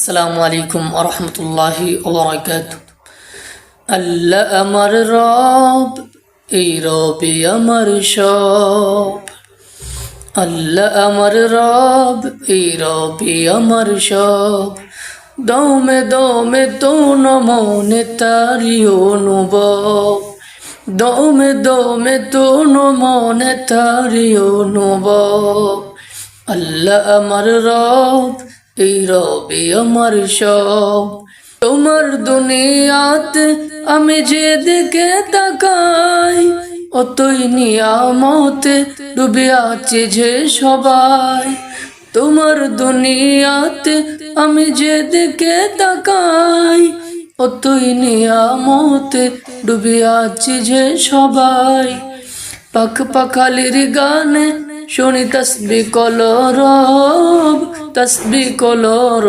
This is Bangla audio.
আসসালামু আলাইকুম ওয়া রাহমাতুল্লাহি ওয়া বারাকাতুহু। আল্লাহ আমার রব, এই রবি আমার সব। আল্লাহ আমার রব, এই রবি আমার সব। দমে দমে তোন মনে তারি অনুভব, দমে দমে তোন মনে তারি অনুভব। আল্লাহ আমার রব, এই রবি আমার সব। তোমার দুনিয়াতে আমি যেদিকে তাকাই, অতই নিয়ামতে ডুবে আছে যে সবাই। তোমার দুনিয়াতে আমি যেদিকে তাকাই, অতই নিয়ামতে ডুবে আছে যে সবাই। পাখ পাখালির গানে শুনি তসবিহ কলরব, তসবিহ কলরব।